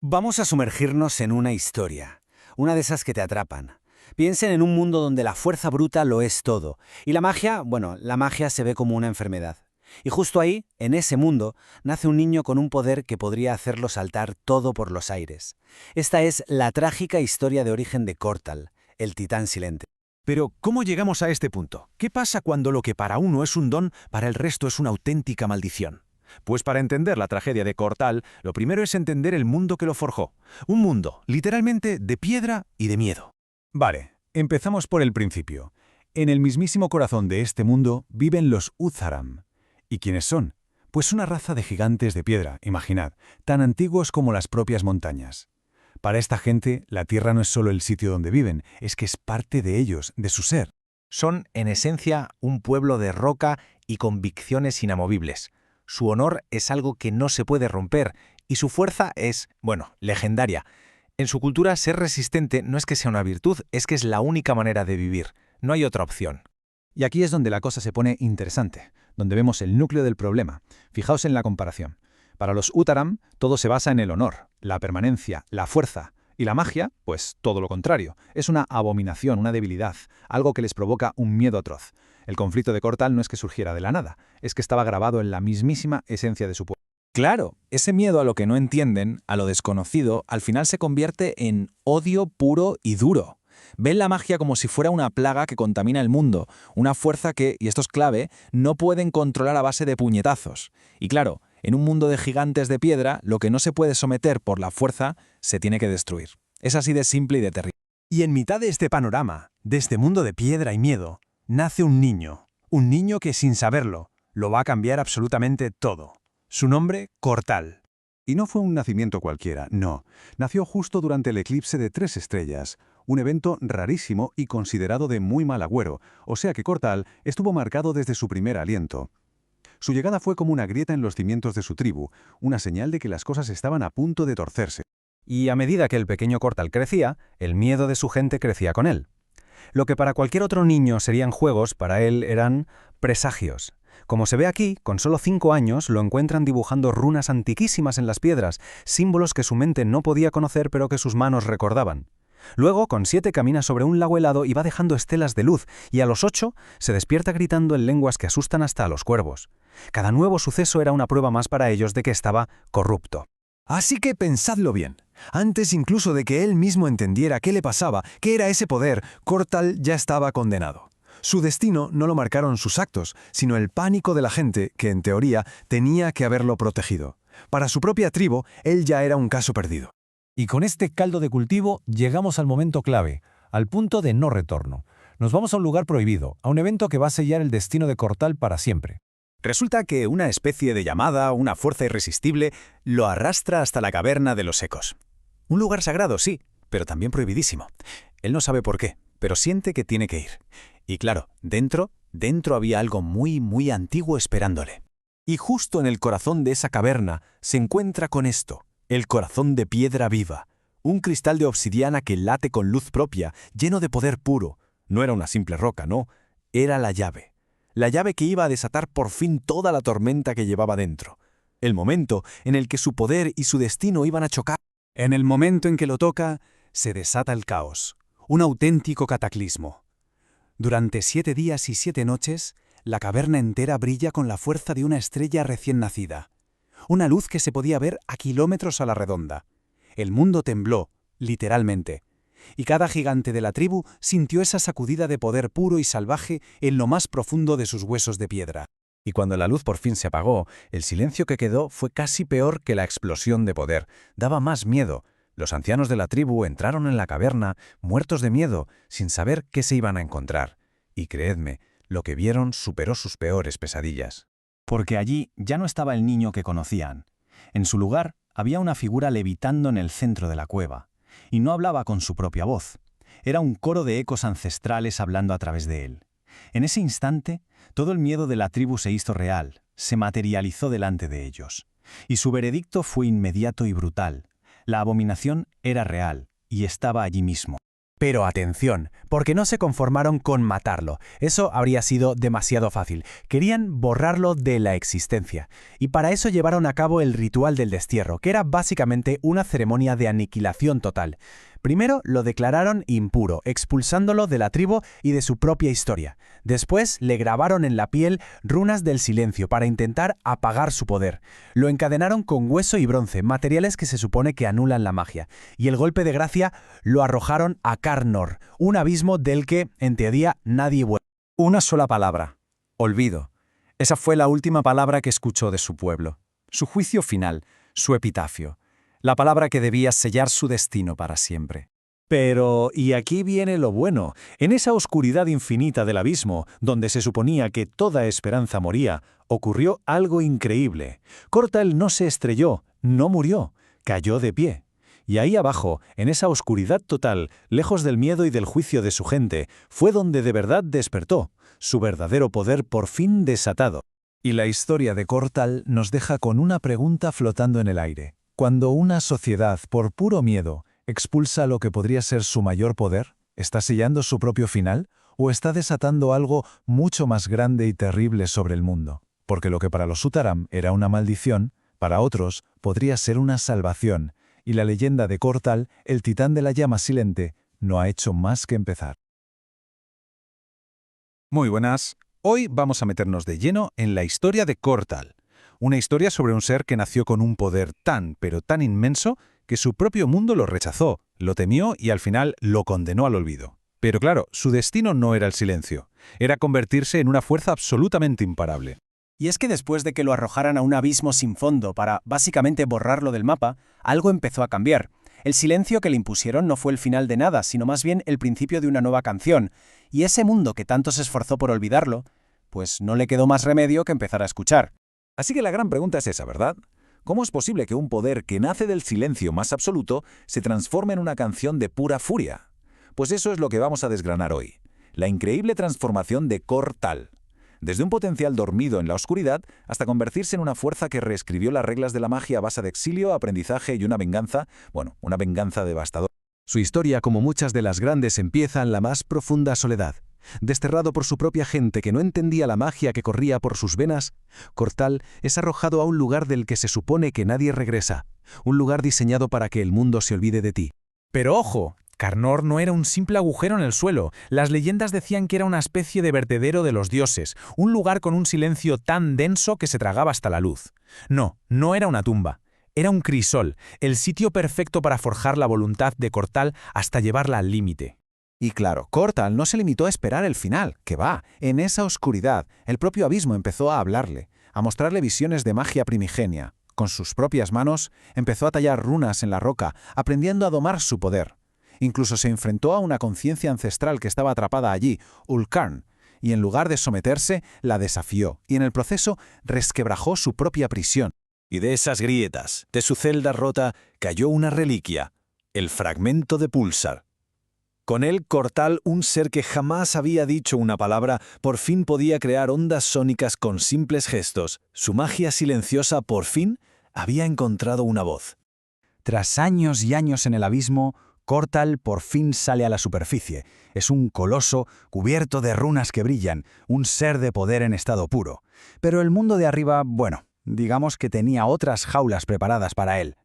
Vamos a sumergirnos en una historia, una de esas que te atrapan. Piensen en un mundo donde la fuerza bruta lo es todo, y la magia, bueno, la magia se ve como una enfermedad. Y justo ahí, en ese mundo, nace un niño con un poder que podría hacerlo saltar todo por los aires. Esta es la trágica historia de origen de Kortal, el titán silente. Pero, ¿cómo llegamos a este punto? ¿Qué pasa cuando lo que para uno es un don, para el resto es una auténtica maldición? Pues para entender la tragedia de Kortal, lo primero es entender el mundo que lo forjó. Un mundo, literalmente, de piedra y de miedo. Vale, empezamos por el principio. En el mismísimo corazón de este mundo viven los Utharam. ¿Y quiénes son? Pues una raza de gigantes de piedra, imaginad, tan antiguos como las propias montañas. Para esta gente, la tierra no es solo el sitio donde viven, es que es parte de ellos, de su ser. Son, en esencia, un pueblo de roca y convicciones inamovibles. Su honor es algo que no se puede romper y su fuerza es, bueno, legendaria. En su cultura, ser resistente no es que sea una virtud, es que es la única manera de vivir. No hay otra opción. Y aquí es donde la cosa se pone interesante, donde vemos el núcleo del problema. Fijaos en la comparación. Para los Utharam, todo se basa en el honor, la permanencia, la fuerza. Y la magia, pues todo lo contrario. Es una abominación, una debilidad, algo que les provoca un miedo atroz. El conflicto de Kortal no es que surgiera de la nada, es que estaba grabado en la mismísima esencia de su pueblo. Claro, ese miedo a lo que no entienden, a lo desconocido, al final se convierte en odio puro y duro. Ven la magia como si fuera una plaga que contamina el mundo, una fuerza que, y esto es clave, no pueden controlar a base de puñetazos. Y claro, en un mundo de gigantes de piedra, lo que no se puede someter por la fuerza, se tiene que destruir. Es así de simple y de terrible. Y en mitad de este panorama, de este mundo de piedra y miedo, nace un niño que sin saberlo, lo va a cambiar absolutamente todo. Su nombre, Kortal. Y no fue un nacimiento cualquiera, no. Nació justo durante el eclipse de 3 estrellas, un evento rarísimo y considerado de muy mal agüero, o sea que Kortal estuvo marcado desde su primer aliento. Su llegada fue como una grieta en los cimientos de su tribu, una señal de que las cosas estaban a punto de torcerse. Y a medida que el pequeño Kortal crecía, el miedo de su gente crecía con él. Lo que para cualquier otro niño serían juegos, para él eran presagios. Como se ve aquí, con solo 5 años lo encuentran dibujando runas antiquísimas en las piedras, símbolos que su mente no podía conocer pero que sus manos recordaban. Luego, con 7 camina sobre un lago helado y va dejando estelas de luz, y a los 8 se despierta gritando en lenguas que asustan hasta a los cuervos. Cada nuevo suceso era una prueba más para ellos de que estaba corrupto. Así que pensadlo bien. Antes incluso de que él mismo entendiera qué le pasaba, qué era ese poder, Kortal ya estaba condenado. Su destino no lo marcaron sus actos, sino el pánico de la gente que, en teoría, tenía que haberlo protegido. Para su propia tribu, él ya era un caso perdido. Y con este caldo de cultivo llegamos al momento clave, al punto de no retorno. Nos vamos a un lugar prohibido, a un evento que va a sellar el destino de Kortal para siempre. Resulta que una especie de llamada, una fuerza irresistible, lo arrastra hasta la caverna de los ecos. Un lugar sagrado, sí, pero también prohibidísimo. Él no sabe por qué, pero siente que tiene que ir. Y claro, dentro había algo muy antiguo esperándole. Y justo en el corazón de esa caverna se encuentra con esto, el corazón de piedra viva, un cristal de obsidiana que late con luz propia, lleno de poder puro. No era una simple roca, no, era la llave que iba a desatar por fin toda la tormenta que llevaba dentro. El momento en el que su poder y su destino iban a chocar. En el momento en que lo toca, se desata el caos, un auténtico cataclismo. Durante 7 días y 7 noches, la caverna entera brilla con la fuerza de una estrella recién nacida. Una luz que se podía ver a kilómetros a la redonda. El mundo tembló, literalmente. Y cada gigante de la tribu sintió esa sacudida de poder puro y salvaje en lo más profundo de sus huesos de piedra. Y cuando la luz por fin se apagó, el silencio que quedó fue casi peor que la explosión de poder. Daba más miedo. Los ancianos de la tribu entraron en la caverna, muertos de miedo, sin saber qué se iban a encontrar. Y creedme, lo que vieron superó sus peores pesadillas. Porque allí ya no estaba el niño que conocían. En su lugar había una figura levitando en el centro de la cueva. Y no hablaba con su propia voz. Era un coro de ecos ancestrales hablando a través de él. En ese instante, todo el miedo de la tribu se hizo real, se materializó delante de ellos. Y su veredicto fue inmediato y brutal. La abominación era real y estaba allí mismo. Pero atención, porque no se conformaron con matarlo. Eso habría sido demasiado fácil. Querían borrarlo de la existencia. Y para eso llevaron a cabo el ritual del destierro, que era básicamente una ceremonia de aniquilación total. Primero lo declararon impuro, expulsándolo de la tribu y de su propia historia. Después le grabaron en la piel runas del silencio para intentar apagar su poder. Lo encadenaron con hueso y bronce, materiales que se supone que anulan la magia. Y el golpe de gracia lo arrojaron a Carnor, un abismo del que, en teoría, nadie vuelve. Una sola palabra: olvido. Esa fue la última palabra que escuchó de su pueblo. Su juicio final, su epitafio. La palabra que debía sellar su destino para siempre. Pero, y aquí viene lo bueno, en esa oscuridad infinita del abismo, donde se suponía que toda esperanza moría, ocurrió algo increíble. Cortal no se estrelló, no murió, cayó de pie. Y ahí abajo, en esa oscuridad total, lejos del miedo y del juicio de su gente, fue donde de verdad despertó, su verdadero poder por fin desatado. Y la historia de Cortal nos deja con una pregunta flotando en el aire. Cuando una sociedad, por puro miedo, expulsa lo que podría ser su mayor poder, ¿está sellando su propio final o está desatando algo mucho más grande y terrible sobre el mundo? Porque lo que para los Sutaram era una maldición, para otros podría ser una salvación, y la leyenda de Cortal, el titán de la llama silente, no ha hecho más que empezar. Muy buenas. Hoy vamos a meternos de lleno en la historia de Cortal. Una historia sobre un ser que nació con un poder tan, pero tan inmenso que su propio mundo lo rechazó, lo temió y al final lo condenó al olvido. Pero claro, su destino no era el silencio, era convertirse en una fuerza absolutamente imparable. Y es que después de que lo arrojaran a un abismo sin fondo para básicamente borrarlo del mapa, algo empezó a cambiar. El silencio que le impusieron no fue el final de nada, sino más bien el principio de una nueva canción. Y ese mundo que tanto se esforzó por olvidarlo, pues no le quedó más remedio que empezar a escuchar. Así que la gran pregunta es esa, ¿verdad? ¿Cómo es posible que un poder que nace del silencio más absoluto se transforme en una canción de pura furia? Pues eso es lo que vamos a desgranar hoy. La increíble transformación de Cortal. Desde un potencial dormido en la oscuridad hasta convertirse en una fuerza que reescribió las reglas de la magia a base de exilio, aprendizaje y una venganza devastadora. Su historia, como muchas de las grandes, empieza en la más profunda soledad. Desterrado por su propia gente que no entendía la magia que corría por sus venas, Cortal es arrojado a un lugar del que se supone que nadie regresa, un lugar diseñado para que el mundo se olvide de ti. Pero ojo, Carnor no era un simple agujero en el suelo. Las leyendas decían que era una especie de vertedero de los dioses, un lugar con un silencio tan denso que se tragaba hasta la luz. No, no era una tumba. Era un crisol, el sitio perfecto para forjar la voluntad de Cortal hasta llevarla al límite. Y claro, Cortal no se limitó a esperar el final, que va, en esa oscuridad, el propio abismo empezó a hablarle, a mostrarle visiones de magia primigenia. Con sus propias manos, empezó a tallar runas en la roca, aprendiendo a domar su poder. Incluso se enfrentó a una conciencia ancestral que estaba atrapada allí, Ulkarn, y en lugar de someterse, la desafió, y en el proceso resquebrajó su propia prisión. Y de esas grietas, de su celda rota, cayó una reliquia, el fragmento de Pulsar. Con él, Cortal, un ser que jamás había dicho una palabra, por fin podía crear ondas sónicas con simples gestos. Su magia silenciosa, por fin, había encontrado una voz. Tras años y años en el abismo, Cortal por fin sale a la superficie. Es un coloso cubierto de runas que brillan, un ser de poder en estado puro. Pero el mundo de arriba, bueno, digamos que tenía otras jaulas preparadas para él.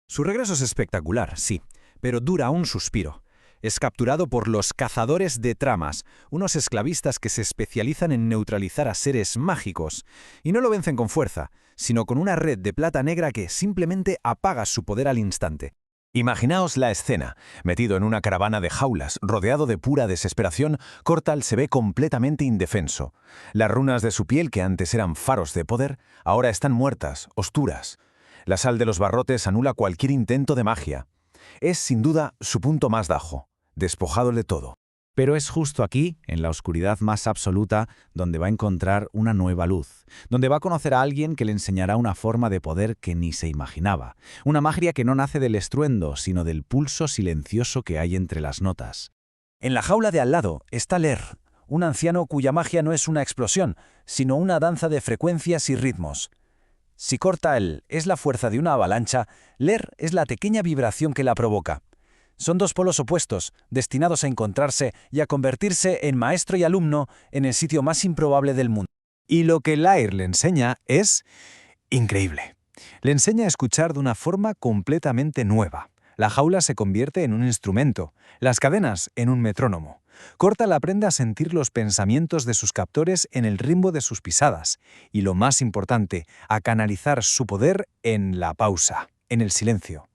Su regreso es espectacular, sí, pero dura un suspiro. Es capturado por los cazadores de tramas, unos esclavistas que se especializan en neutralizar a seres mágicos, y no lo vencen con fuerza, sino con una red de plata negra que simplemente apaga su poder al instante. Imaginaos la escena. Metido en una caravana de jaulas, rodeado de pura desesperación, Cortal se ve completamente indefenso. Las runas de su piel, que antes eran faros de poder, ahora están muertas, osturas. La sal de los barrotes anula cualquier intento de magia. Es, sin duda, su punto más bajo, despojado de todo. Pero es justo aquí, en la oscuridad más absoluta, donde va a encontrar una nueva luz, donde va a conocer a alguien que le enseñará una forma de poder que ni se imaginaba, una magia que no nace del estruendo, sino del pulso silencioso que hay entre las notas. En la jaula de al lado está Ler, un anciano cuya magia no es una explosión, sino una danza de frecuencias y ritmos. Si Cortal es la fuerza de una avalancha, Ler es la pequeña vibración que la provoca. Son dos polos opuestos, destinados a encontrarse y a convertirse en maestro y alumno en el sitio más improbable del mundo. Y lo que Lair le enseña es increíble. Le enseña a escuchar de una forma completamente nueva. La jaula se convierte en un instrumento, las cadenas en un metrónomo. Cortal aprende a sentir los pensamientos de sus captores en el ritmo de sus pisadas y, lo más importante, a canalizar su poder en la pausa, en el silencio.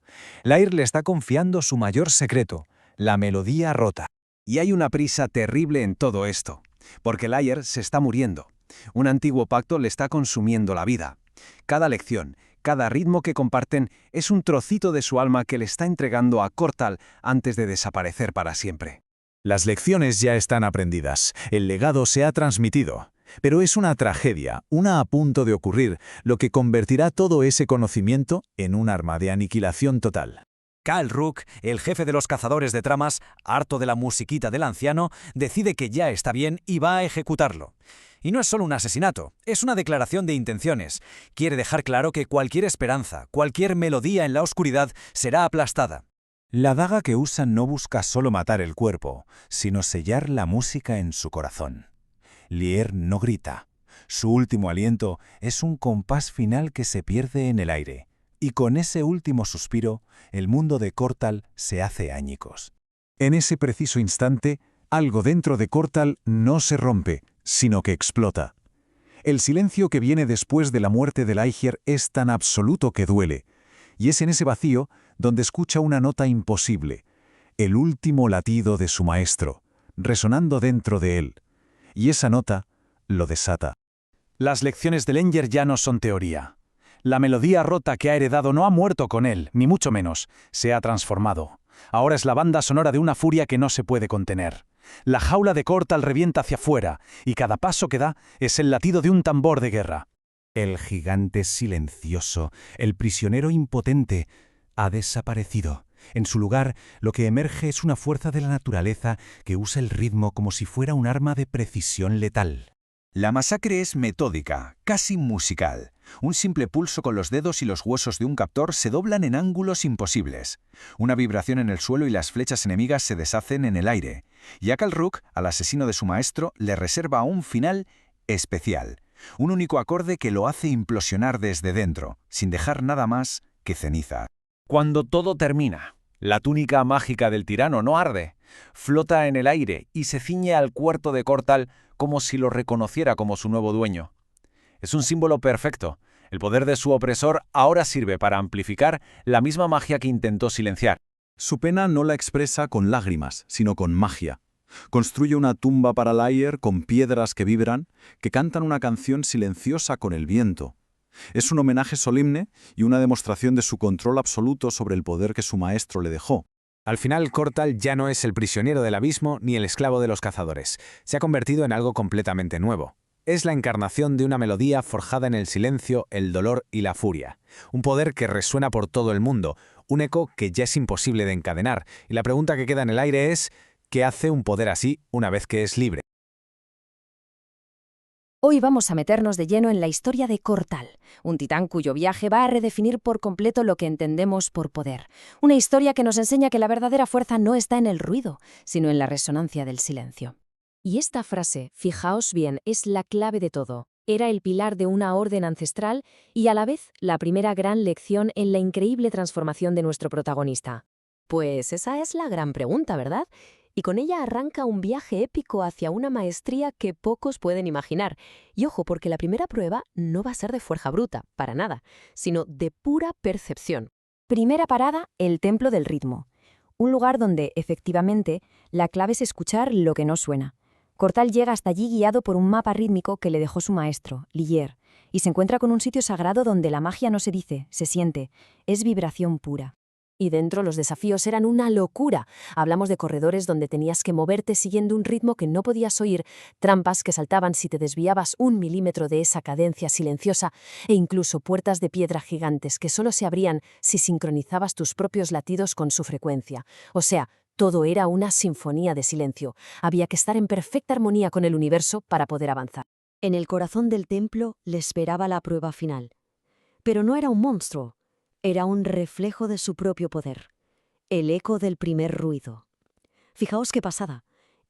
Lair le está confiando su mayor secreto, la melodía rota. Y hay una prisa terrible en todo esto, porque Lair se está muriendo. Un antiguo pacto le está consumiendo la vida. Cada lección, cada ritmo que comparten es un trocito de su alma que le está entregando a Cortal antes de desaparecer para siempre. Las lecciones ya están aprendidas, el legado se ha transmitido. Pero es una tragedia, una a punto de ocurrir, lo que convertirá todo ese conocimiento en un arma de aniquilación total. Khal Rukh, el jefe de los cazadores de tramas, harto de la musiquita del anciano, decide que ya está bien y va a ejecutarlo. Y no es solo un asesinato, es una declaración de intenciones. Quiere dejar claro que cualquier esperanza, cualquier melodía en la oscuridad será aplastada. La daga que usa no busca solo matar el cuerpo, sino sellar la música en su corazón. Lier no grita. Su último aliento es un compás final que se pierde en el aire. Y con ese último suspiro, el mundo de Cortal se hace añicos. En ese preciso instante, algo dentro de Cortal no se rompe, sino que explota. El silencio que viene después de la muerte de Laigir es tan absoluto que duele. Y es en ese vacío donde escucha una nota imposible, el último latido de su maestro, resonando dentro de él. Y esa nota lo desata. Las lecciones de Langer ya no son teoría. La melodía rota que ha heredado no ha muerto con él, ni mucho menos, se ha transformado. Ahora es la banda sonora de una furia que no se puede contener. La jaula de Cortal revienta hacia afuera, y cada paso que da es el latido de un tambor de guerra. El gigante silencioso, el prisionero impotente, ha desaparecido. En su lugar, lo que emerge es una fuerza de la naturaleza que usa el ritmo como si fuera un arma de precisión letal. La masacre es metódica, casi musical. Un simple pulso con los dedos y los huesos de un captor se doblan en ángulos imposibles. Una vibración en el suelo y las flechas enemigas se deshacen en el aire. Y a Khal Rukh, al asesino de su maestro, le reserva un final especial. Un único acorde que lo hace implosionar desde dentro, sin dejar nada más que ceniza. Cuando todo termina, la túnica mágica del tirano no arde, flota en el aire y se ciñe al cuerpo de Cortal como si lo reconociera como su nuevo dueño. Es un símbolo perfecto. El poder de su opresor ahora sirve para amplificar la misma magia que intentó silenciar. Su pena no la expresa con lágrimas, sino con magia. Construye una tumba para Lair con piedras que vibran, que cantan una canción silenciosa con el viento. Es un homenaje solemne y una demostración de su control absoluto sobre el poder que su maestro le dejó. Al final, Cortal ya no es el prisionero del abismo ni el esclavo de los cazadores. Se ha convertido en algo completamente nuevo. Es la encarnación de una melodía forjada en el silencio, el dolor y la furia. Un poder que resuena por todo el mundo, un eco que ya es imposible de encadenar. Y la pregunta que queda en el aire es, ¿qué hace un poder así una vez que es libre? Hoy vamos a meternos de lleno en la historia de Cortal, un titán cuyo viaje va a redefinir por completo lo que entendemos por poder. Una historia que nos enseña que la verdadera fuerza no está en el ruido, sino en la resonancia del silencio. Y esta frase, fijaos bien, es la clave de todo. Era el pilar de una orden ancestral y a la vez la primera gran lección en la increíble transformación de nuestro protagonista. Pues esa es la gran pregunta, ¿verdad? Y con ella arranca un viaje épico hacia una maestría que pocos pueden imaginar. Y ojo, porque la primera prueba no va a ser de fuerza bruta, para nada, sino de pura percepción. Primera parada, el Templo del Ritmo. Un lugar donde, efectivamente, la clave es escuchar lo que no suena. Cortal llega hasta allí guiado por un mapa rítmico que le dejó su maestro, Lier, y se encuentra con un sitio sagrado donde la magia no se dice, se siente, es vibración pura. Y dentro los desafíos eran una locura. Hablamos de corredores donde tenías que moverte siguiendo un ritmo que no podías oír, trampas que saltaban si te desviabas 1 milímetro de esa cadencia silenciosa e incluso puertas de piedra gigantes que solo se abrían si sincronizabas tus propios latidos con su frecuencia. O sea, todo era una sinfonía de silencio. Había que estar en perfecta armonía con el universo para poder avanzar. En el corazón del templo le esperaba la prueba final. Pero no era un monstruo. Era un reflejo de su propio poder. El eco del primer ruido. Fijaos qué pasada.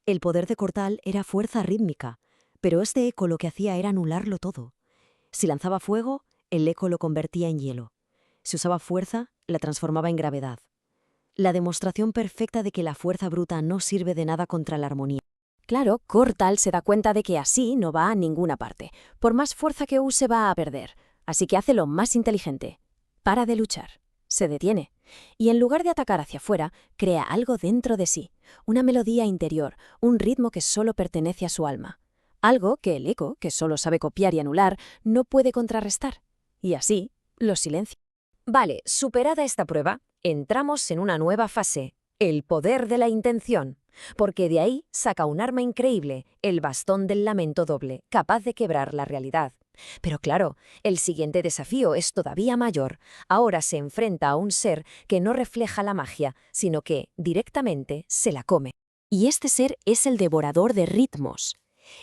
El poder de Cortal era fuerza rítmica, pero este eco lo que hacía era anularlo todo. Si lanzaba fuego, el eco lo convertía en hielo. Si usaba fuerza, la transformaba en gravedad. La demostración perfecta de que la fuerza bruta no sirve de nada contra la armonía. Claro, Cortal se da cuenta de que así no va a ninguna parte. Por más fuerza que use va a perder. Así que hace lo más inteligente. Para de luchar. Se detiene. Y en lugar de atacar hacia afuera, crea algo dentro de sí. Una melodía interior, un ritmo que solo pertenece a su alma. Algo que el eco, que solo sabe copiar y anular, no puede contrarrestar. Y así, lo silencia. Vale, superada esta prueba, entramos en una nueva fase. El poder de la intención. Porque de ahí saca un arma increíble, el bastón del lamento doble, capaz de quebrar la realidad. Pero claro, el siguiente desafío es todavía mayor. Ahora se enfrenta a un ser que no refleja la magia, sino que, directamente, se la come. Y este ser es el devorador de ritmos.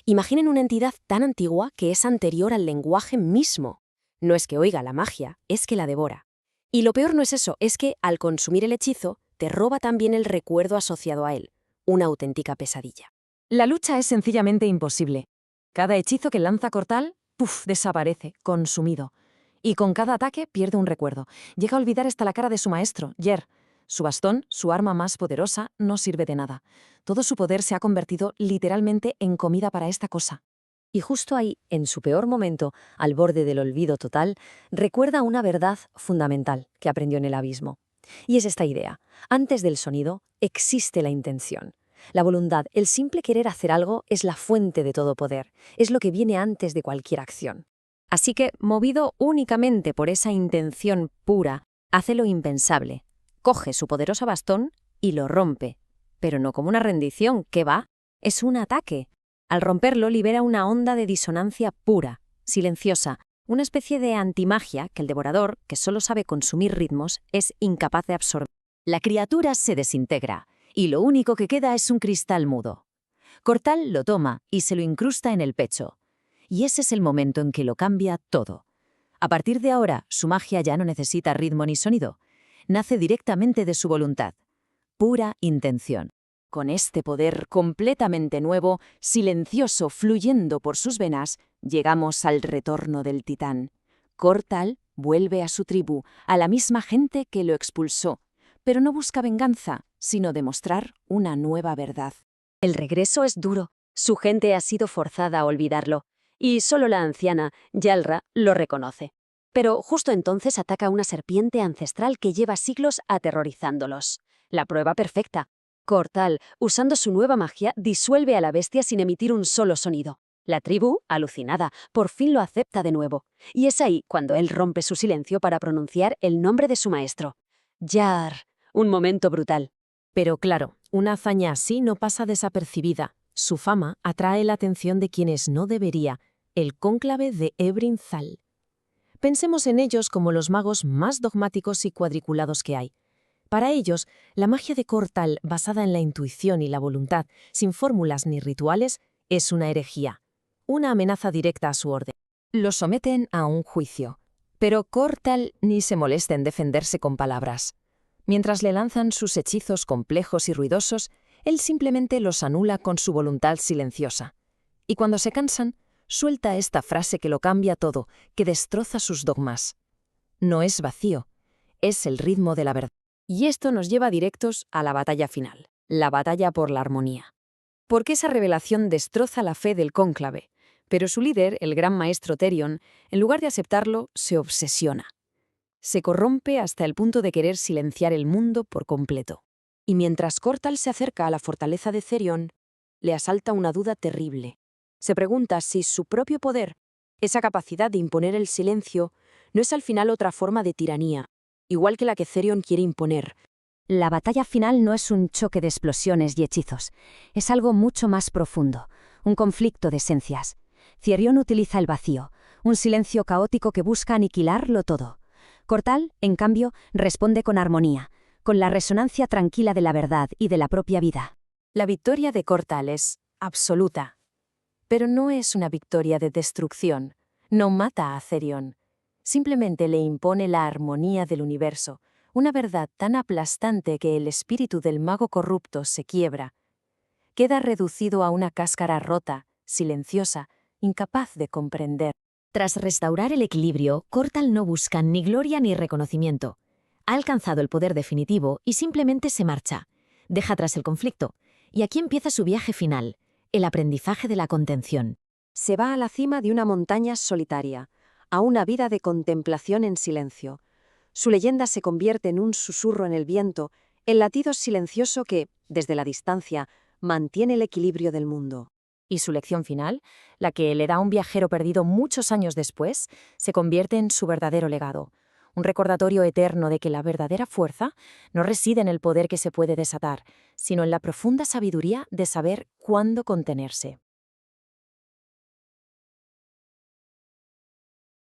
Imaginen una entidad tan antigua que es anterior al lenguaje mismo. No es que oiga la magia, es que la devora. Y lo peor no es eso, es que, al consumir el hechizo, te roba también el recuerdo asociado a él. Una auténtica pesadilla. La lucha es sencillamente imposible. Cada hechizo que lanza Cortal, desaparece, consumido. Y con cada ataque pierde un recuerdo. Llega a olvidar hasta la cara de su maestro, Yer. Su bastón, su arma más poderosa, no sirve de nada. Todo su poder se ha convertido literalmente en comida para esta cosa. Y justo ahí, en su peor momento, al borde del olvido total, recuerda una verdad fundamental que aprendió en el abismo. Y es esta idea. Antes del sonido, existe la intención. La voluntad, el simple querer hacer algo, es la fuente de todo poder. Es lo que viene antes de cualquier acción. Así que, movido únicamente por esa intención pura, hace lo impensable. Coge su poderoso bastón y lo rompe. Pero no como una rendición, ¿qué va? Es un ataque. Al romperlo libera una onda de disonancia pura, silenciosa, una especie de antimagia que el devorador, que solo sabe consumir ritmos, es incapaz de absorber. La criatura se desintegra, y lo único que queda es un cristal mudo. Cortal lo toma y se lo incrusta en el pecho. Y ese es el momento en que lo cambia todo. A partir de ahora, su magia ya no necesita ritmo ni sonido. Nace directamente de su voluntad. Pura intención. Con este poder completamente nuevo, silencioso, fluyendo por sus venas, llegamos al retorno del titán. Cortal vuelve a su tribu, a la misma gente que lo expulsó, pero no busca venganza, sino demostrar una nueva verdad. El regreso es duro. Su gente ha sido forzada a olvidarlo, y solo la anciana, Yalra, lo reconoce. Pero justo entonces ataca una serpiente ancestral que lleva siglos aterrorizándolos. La prueba perfecta. Cortal, usando su nueva magia, disuelve a la bestia sin emitir un solo sonido. La tribu, alucinada, por fin lo acepta de nuevo. Y es ahí cuando él rompe su silencio para pronunciar el nombre de su maestro. Yar. Un momento brutal. Pero claro, una hazaña así no pasa desapercibida. Su fama atrae la atención de quienes no debería, el cónclave de Ebrin Zal. Pensemos en ellos como los magos más dogmáticos y cuadriculados que hay. Para ellos, la magia de Cortal, basada en la intuición y la voluntad, sin fórmulas ni rituales, es una herejía, una amenaza directa a su orden. Lo someten a un juicio. Pero Cortal ni se molesta en defenderse con palabras. Mientras le lanzan sus hechizos complejos y ruidosos, él simplemente los anula con su voluntad silenciosa. Y cuando se cansan, suelta esta frase que lo cambia todo, que destroza sus dogmas. No es vacío, es el ritmo de la verdad. Y esto nos lleva directos a la batalla final, la batalla por la armonía. Porque esa revelación destroza la fe del cónclave, pero su líder, el gran maestro Therion, en lugar de aceptarlo, se obsesiona. Se corrompe hasta el punto de querer silenciar el mundo por completo. Y mientras Cortal se acerca a la fortaleza de Therion, le asalta una duda terrible. Se pregunta si su propio poder, esa capacidad de imponer el silencio, no es al final otra forma de tiranía, igual que la que Therion quiere imponer. La batalla final no es un choque de explosiones y hechizos. Es algo mucho más profundo, un conflicto de esencias. Therion utiliza el vacío, un silencio caótico que busca aniquilarlo todo. Cortal, en cambio, responde con armonía, con la resonancia tranquila de la verdad y de la propia vida. La victoria de Cortal es absoluta. Pero no es una victoria de destrucción. No mata a Therion. Simplemente le impone la armonía del universo, una verdad tan aplastante que el espíritu del mago corrupto se quiebra. Queda reducido a una cáscara rota, silenciosa, incapaz de comprender. Tras restaurar el equilibrio, Cortal no busca ni gloria ni reconocimiento. Ha alcanzado el poder definitivo y simplemente se marcha. Deja atrás el conflicto. Y aquí empieza su viaje final, el aprendizaje de la contención. Se va a la cima de una montaña solitaria, a una vida de contemplación en silencio. Su leyenda se convierte en un susurro en el viento, el latido silencioso que, desde la distancia, mantiene el equilibrio del mundo. Y su lección final, la que le da a un viajero perdido muchos años después, se convierte en su verdadero legado. Un recordatorio eterno de que la verdadera fuerza no reside en el poder que se puede desatar, sino en la profunda sabiduría de saber cuándo contenerse.